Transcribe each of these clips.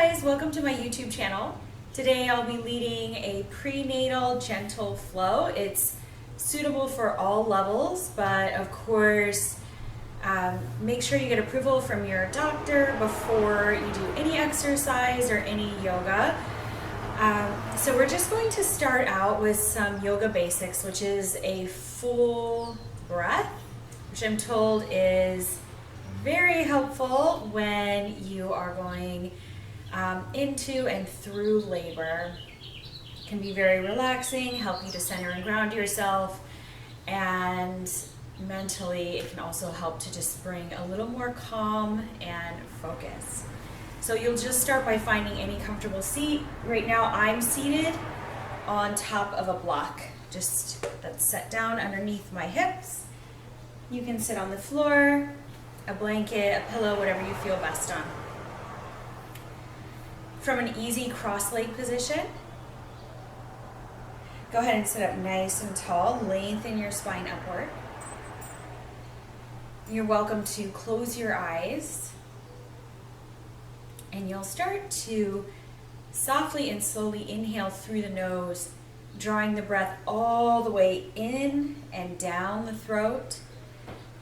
guys, welcome to my YouTube channel. Today I'll be leading a prenatal gentle flow. It's suitable for all levels, but of course, make sure you get approval from your doctor before you do any exercise or any yoga. So we're just going to start out with some yoga basics, which is a full breath, which I'm told is very helpful when you are going into and through labor. It can be very relaxing, help you to center and ground yourself, and mentally it can also help to just bring a little more calm and focus. So you'll just start by finding any comfortable seat. Right now I'm seated on top of a block, just that's set down underneath my hips. You can sit on the floor, a blanket, a pillow, whatever you feel best on. From an easy cross-leg position, go ahead and sit up nice and tall. Lengthen your spine upward. You're welcome to close your eyes, and you'll start to softly and slowly inhale through the nose, drawing the breath all the way in and down the throat,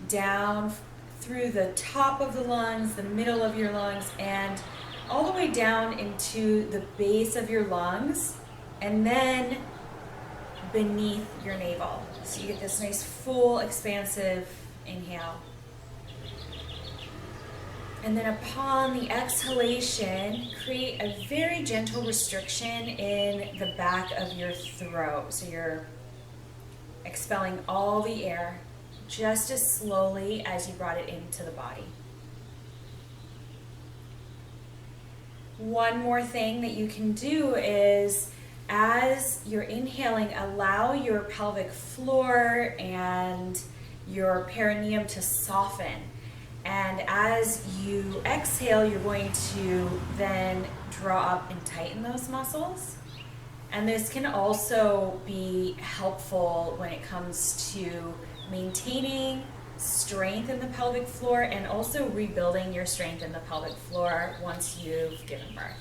down through the top of the lungs, the middle of your lungs, and all the way down into the base of your lungs, and then beneath your navel. So you get this nice full expansive inhale. And then upon the exhalation, create a very gentle restriction in the back of your throat. So you're expelling all the air just as slowly as you brought it into the body. One more thing that you can do is, as you're inhaling, allow your pelvic floor and your perineum to soften. And as you exhale, you're going to then draw up and tighten those muscles. And this can also be helpful when it comes to maintaining strength in the pelvic floor and also rebuilding your strength in the pelvic floor once you've given birth.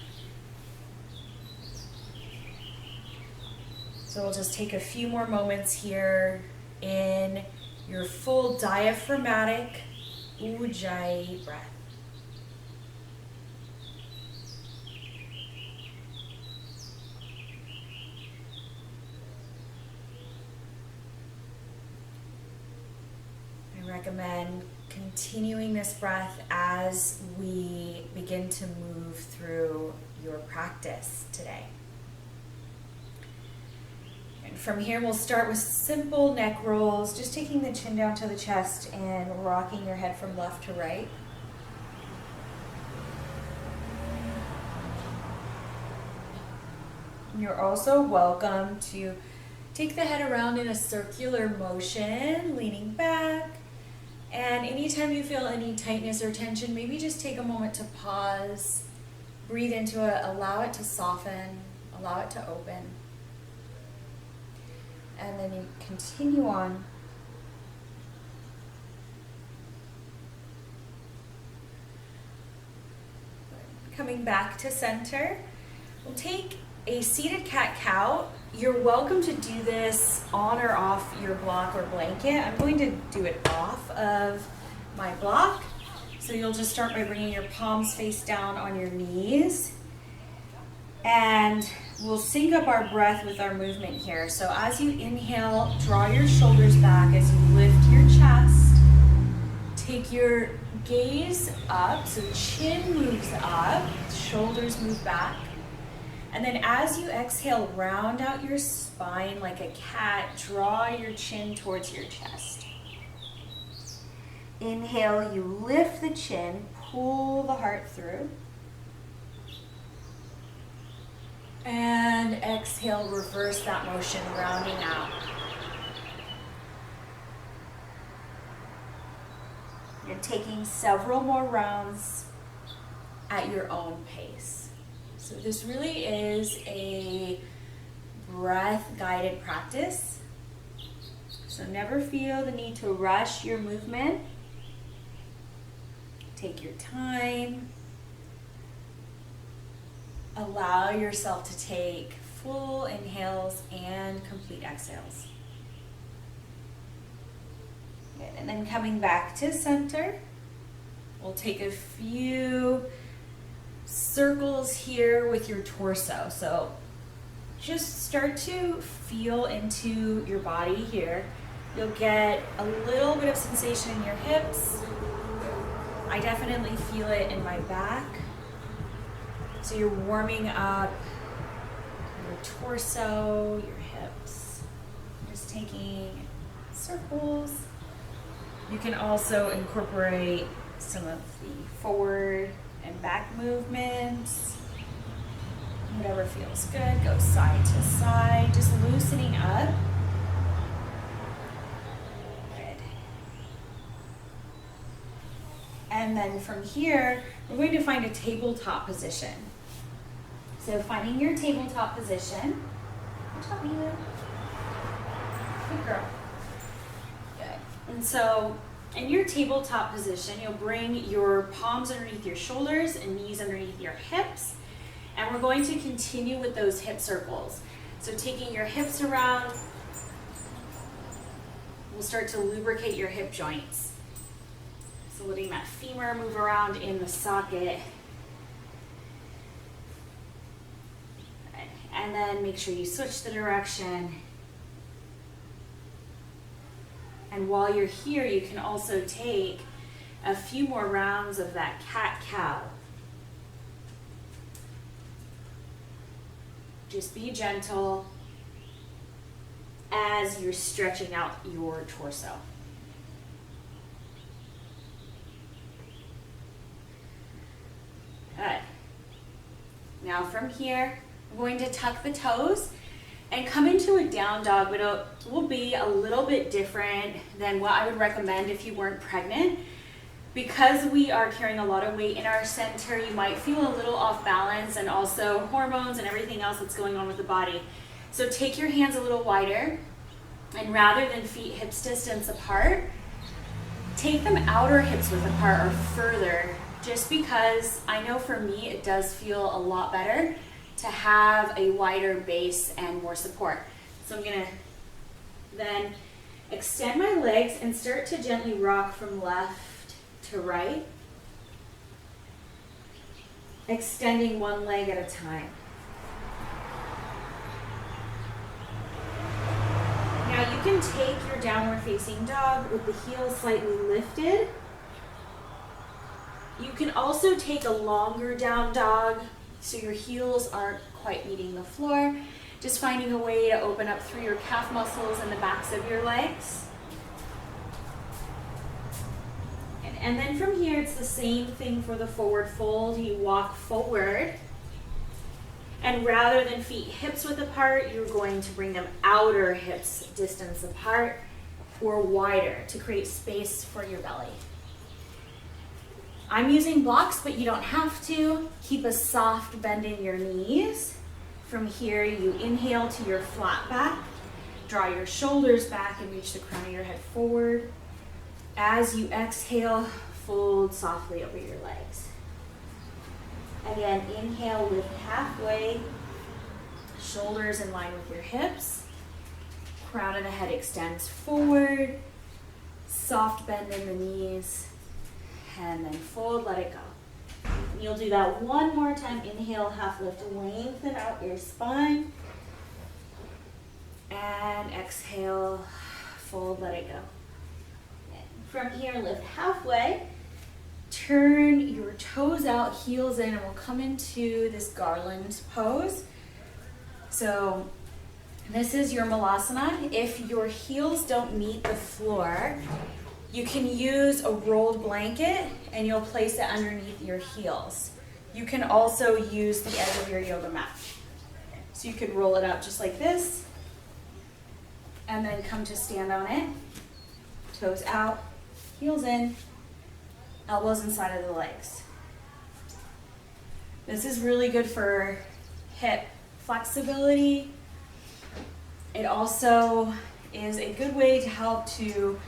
So we'll just take a few more moments here in your full diaphragmatic Ujjayi breath. I recommend continuing this breath as we begin to move through your practice today. And from here, we'll start with simple neck rolls, just taking the chin down to the chest and rocking your head from left to right. You're also welcome to take the head around in a circular motion, leaning back. And anytime you feel any tightness or tension, maybe just take a moment to pause, breathe into it, allow it to soften, allow it to open. And then you continue on. Coming back to center, we'll take a seated cat-cow. You're welcome to do this on or off your block or blanket. I'm going to do it off of my block. So you'll just start by bringing your palms face down on your knees. And we'll sync up our breath with our movement here. So as you inhale, draw your shoulders back as you lift your chest. Take your gaze up, so chin moves up, shoulders move back. And then as you exhale, round out your spine like a cat. Draw your chin towards your chest. Inhale, you lift the chin, pull the heart through. And exhale, reverse that motion, rounding out. You're taking several more rounds at your own pace. So this really is a breath-guided practice. So never feel the need to rush your movement. Take your time. allow yourself to take full inhales and complete exhales. Good. And then coming back to center, we'll take a few circles here with your torso. So just start to feel into your body here. You'll get a little bit of sensation in your hips. I definitely feel it in my back. So you're warming up your torso, your hips. Just taking circles. You can also incorporate some of the forward and back movements. Whatever feels good. Go side to side, just loosening up. Good. And then from here, we're going to find a tabletop position. So finding your tabletop position. Good job, Eva. Good girl. Good. And so in your tabletop position, you'll bring your palms underneath your shoulders and knees underneath your hips. And we're going to continue with those hip circles. So taking your hips around, we'll start to lubricate your hip joints. So letting that femur move around in the socket. And then make sure you switch the direction. And while you're here, you can also take a few more rounds of that cat-cow. Just be gentle as you're stretching out your torso. Good. Now from here, we're going to tuck the toes and come into a down dog, but it will be a little bit different than what I would recommend if you weren't pregnant. Because we are carrying a lot of weight in our center, you might feel a little off balance, and also hormones and everything else that's going on with the body. So take your hands a little wider, and rather than feet hips distance apart, take them outer hips width apart or further, just because I know for me it does feel a lot better to have a wider base and more support. So I'm gonna then extend my legs and start to gently rock from left to right, extending one leg at a time. Now you can take your downward facing dog with the heels slightly lifted. You can also take a longer down dog so your heels aren't quite meeting the floor. Just finding a way to open up through your calf muscles and the backs of your legs. And then from here, it's the same thing for the forward fold. You walk forward, and rather than feet hips width apart, you're going to bring them outer hips distance apart or wider to create space for your belly. I'm using blocks, but you don't have to. Keep a soft bend in your knees. From here, you inhale to your flat back. Draw your shoulders back and reach the crown of your head forward. As you exhale, fold softly over your legs. Again, inhale, lift halfway. Shoulders in line with your hips. Crown of the head extends forward. Soft bend in the knees. And then fold, let it go. You'll do that one more time. Inhale, half lift, lengthen out your spine. And exhale, fold, let it go. From here, lift halfway. Turn your toes out, heels in, and we'll come into this garland pose. So this is your malasana. If your heels don't meet the floor, you can use a rolled blanket and you'll place it underneath your heels. You can also use the edge of your yoga mat. So you could roll it up just like this and then come to stand on it. Toes out, heels in, elbows inside of the legs. This is really good for hip flexibility. It also is a good way to help to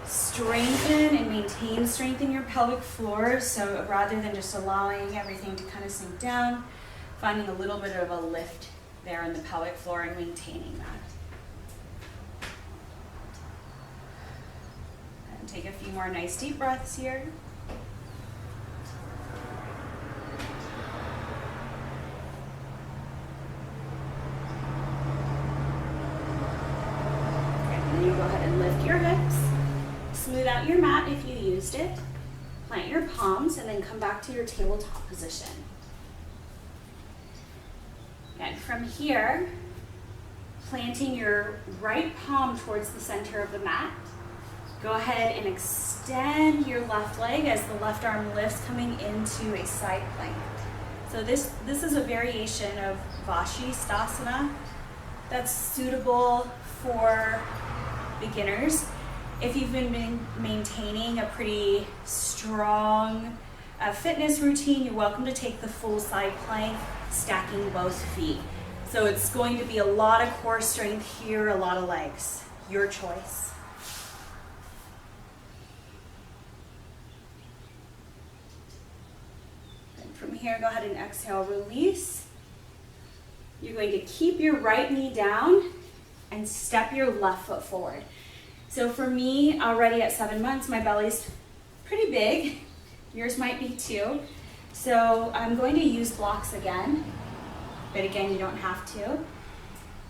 strengthen and maintain strength in your pelvic floor. So rather than just allowing everything to kind of sink down, finding a little bit of a lift there in the pelvic floor and maintaining that. And take a few more nice deep breaths here. You go ahead and lift your hips, smooth out your mat if you used it, plant your palms, and then come back to your tabletop position. And from here, planting your right palm towards the center of the mat, go ahead and extend your left leg as the left arm lifts, coming into a side plank. So this is a variation of Vashisthasana that's suitable for beginners. If you've been maintaining a pretty strong fitness routine, you're welcome to take the full side plank, stacking both feet. So it's going to be a lot of core strength here, a lot of legs. Your choice. And from here, go ahead and exhale, release. You're going to keep your right knee down and step your left foot forward. So for me, already at 7 months, my belly's pretty big. Yours might be too. So I'm going to use blocks again, but again, you don't have to.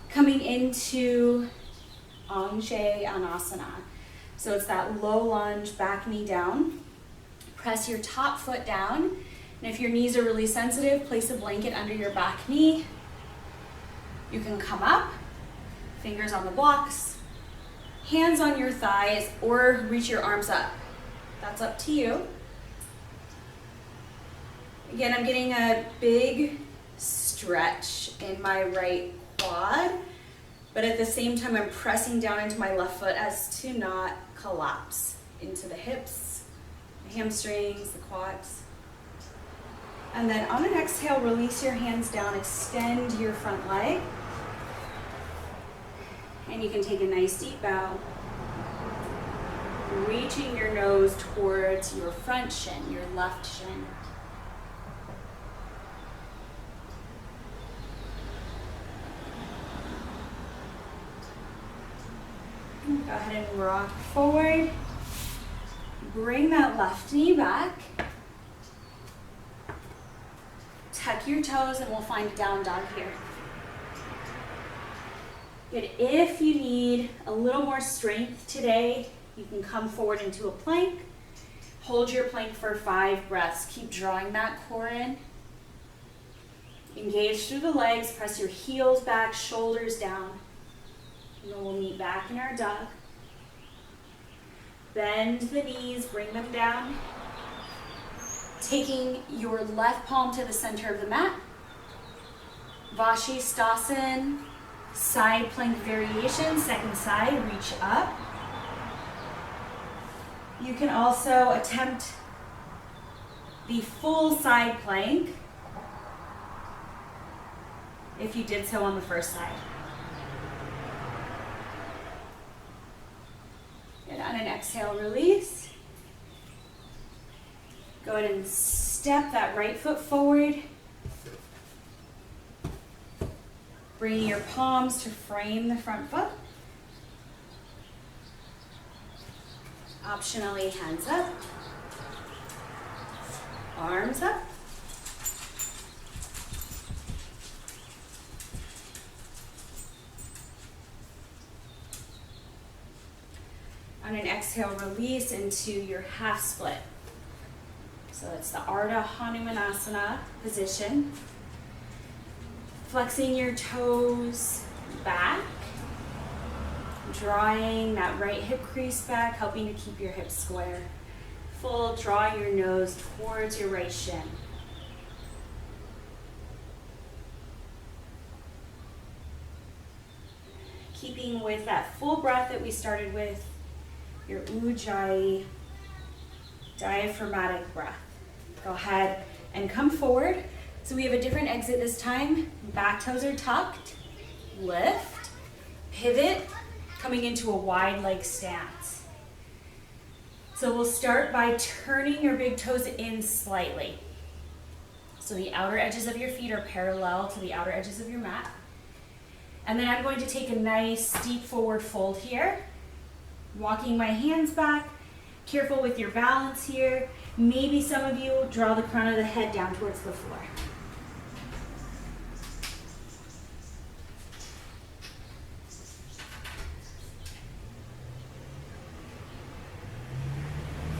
Coming into Anjaneyasana. So it's that low lunge, back knee down. Press your top foot down. And if your knees are really sensitive, place a blanket under your back knee. You can come up, fingers on the blocks, hands on your thighs, or reach your arms up. That's up to you. Again, I'm getting a big stretch in my right quad, but at the same time, I'm pressing down into my left foot as to not collapse into the hips, the hamstrings, the quads. And then on an exhale, release your hands down, extend your front leg. And you can take a nice deep bow, reaching your nose towards your front shin, your left shin. Go ahead and rock forward. Bring that left knee back. Tuck your toes and we'll find a down dog here. Good. If you need a little more strength today, you can come forward into a plank. Hold your plank for 5 breaths. Keep drawing that core in. Engage through the legs. Press your heels back, shoulders down. And then we'll meet back in our dog. Bend the knees, bring them down. Taking your left palm to the center of the mat. Vashisthasana. Side plank variation, second side, reach up. You can also attempt the full side plank if you did so on the first side. And on an exhale, release. Go ahead and step that right foot forward. Bringing your palms to frame the front foot. Optionally, hands up, arms up. On an exhale, release into your half split. So it's the Ardha Hanumanasana position. Flexing your toes back, drawing that right hip crease back, helping to keep your hips square. Full, draw your nose towards your right shin. Keeping with that full breath that we started with, your Ujjayi diaphragmatic breath. Go ahead and come forward. So we have a different exit this time. Back toes are tucked. Lift, pivot, coming into a wide leg stance. So we'll start by turning your big toes in slightly. So the outer edges of your feet are parallel to the outer edges of your mat. And then I'm going to take a nice deep forward fold here, walking my hands back. Careful with your balance here. Maybe some of you draw the crown of the head down towards the floor.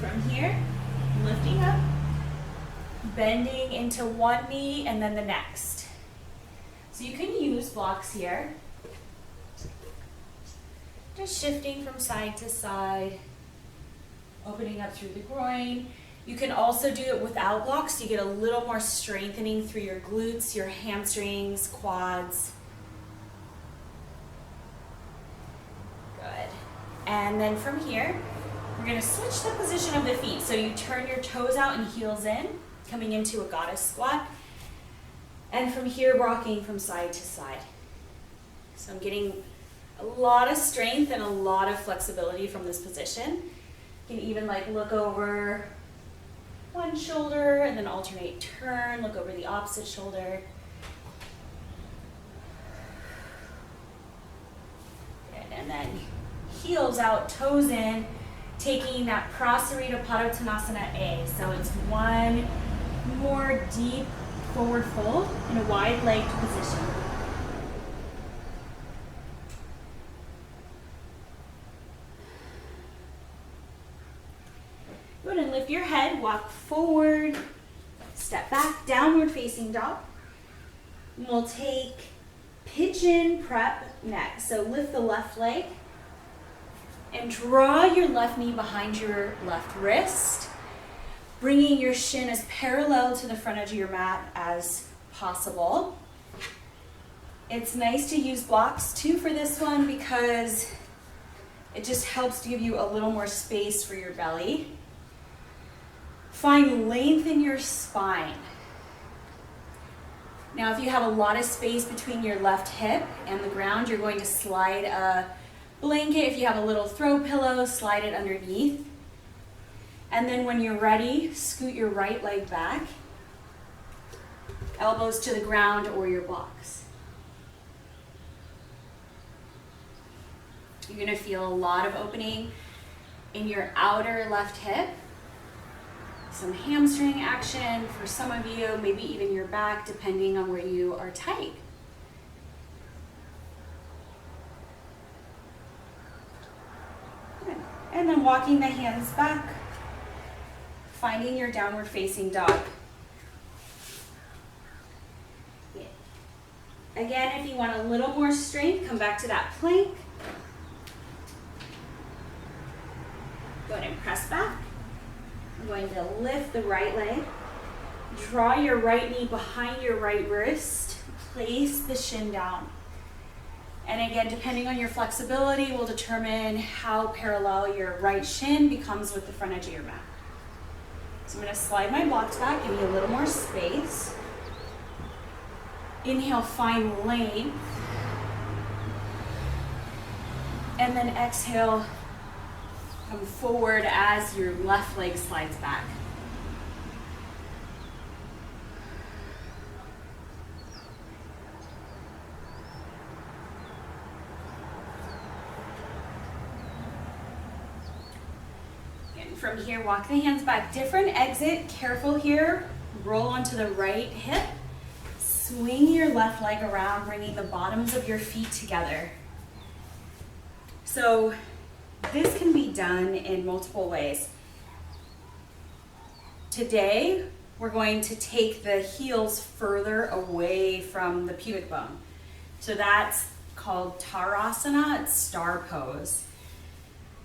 From here, lifting up, bending into one knee and then the next. So you can use blocks here. Just shifting from side to side, opening up through the groin. You can also do it without blocks. You get a little more strengthening through your glutes, your hamstrings, quads. Good. And then from here, we're going to switch the position of the feet. So you turn your toes out and heels in, coming into a goddess squat. And from here, rocking from side to side. So I'm getting a lot of strength and a lot of flexibility from this position. You can even like look over one shoulder and then alternate turn, look over the opposite shoulder. Good, and then heels out, toes in, taking that Prasarita Padottanasana A. So it's one more deep forward fold in a wide-legged position. Good, and lift your head, walk forward, step back, downward facing dog. And we'll take pigeon prep next. So lift the left leg and draw your left knee behind your left wrist, bringing your shin as parallel to the front edge of your mat as possible. It's nice to use blocks too for this one because it just helps to give you a little more space for your belly. Find length in your spine. Now, if you have a lot of space between your left hip and the ground, you're going to slide a blanket. If you have a little throw pillow, slide it underneath. And then when you're ready, scoot your right leg back, elbows to the ground or your blocks. You're gonna feel a lot of opening in your outer left hip, some hamstring action for some of you, maybe even your back, depending on where you are tight. Good. And then walking the hands back, finding your downward facing dog. Again, if you want a little more strength, come back to that plank. Go ahead and press back. I'm going to lift the right leg. Draw your right knee behind your right wrist. Place the shin down. And again, depending on your flexibility, will determine how parallel your right shin becomes with the front edge of your mat. So I'm going to slide my blocks back, give me a little more space. Inhale, find length. And then exhale, come forward as your left leg slides back. And from here, walk the hands back. Different exit, careful here. Roll onto the right hip. Swing your left leg around, bringing the bottoms of your feet together. So this can be done in multiple ways. Today, we're going to take the heels further away from the pubic bone. So that's called Tarasana, it's star pose.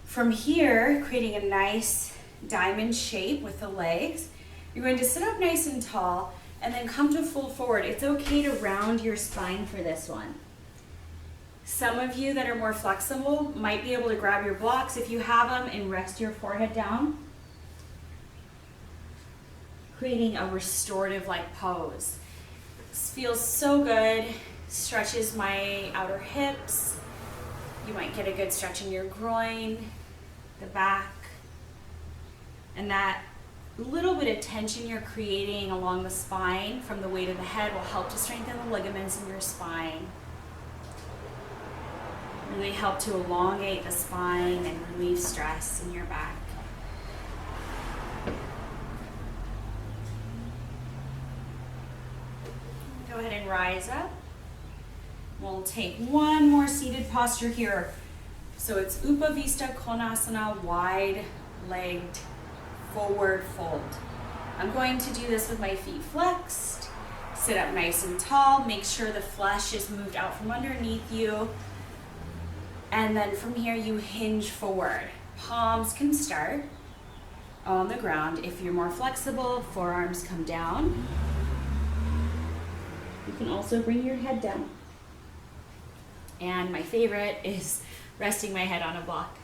From here, creating a nice diamond shape with the legs, you're going to sit up nice and tall and then come to full forward. It's okay to round your spine for this one. Some of you that are more flexible might be able to grab your blocks if you have them and rest your forehead down, creating a restorative-like pose. This feels so good, stretches my outer hips. You might get a good stretch in your groin, the back, and that little bit of tension you're creating along the spine from the weight of the head will help to strengthen the ligaments in your spine. Really help to elongate the spine and relieve stress in your back. Go ahead and rise up. We'll take one more seated posture here. So it's Upavista Konasana, wide-legged forward fold. I'm going to do this with my feet flexed. Sit up nice and tall. Make sure the flesh is moved out from underneath you. And then from here you hinge forward. Palms can start on the ground. If you're more flexible, forearms come down. You can also bring your head down. And my favorite is resting my head on a block.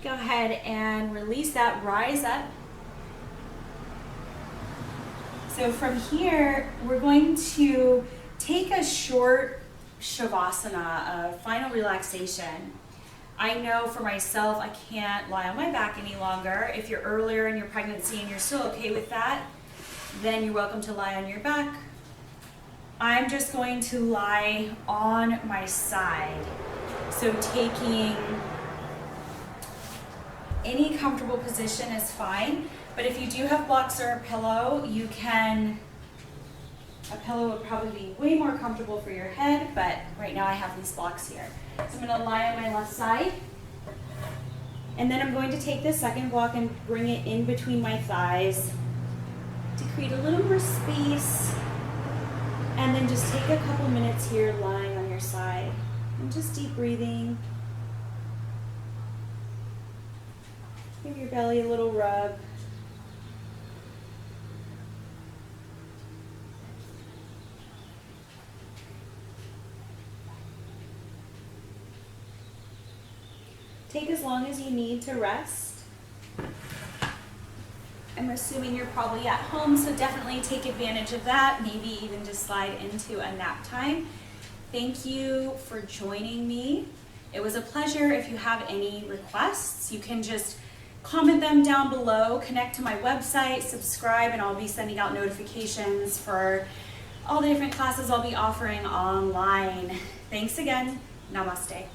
Go ahead and release that, rise up. So from here, we're going to take a short Shavasana, a final relaxation. I know for myself, I can't lie on my back any longer. If you're earlier in your pregnancy and you're still okay with that, then you're welcome to lie on your back. I'm just going to lie on my side. So taking any comfortable position is fine, but if you do have blocks or a pillow, a pillow would probably be way more comfortable for your head, but right now I have these blocks here. So I'm going to lie on my left side, and then I'm going to take this second block and bring it in between my thighs to create a little more space, and then just take a couple minutes here lying on your side and just deep breathing. Give your belly a little rub. Take as long as you need to rest. I'm assuming you're probably at home, so definitely take advantage of that. Maybe even just slide into a nap time. Thank you for joining me. It was a pleasure. If you have any requests, you can just comment them down below, connect to my website, subscribe, and I'll be sending out notifications for all the different classes I'll be offering online. Thanks again. Namaste.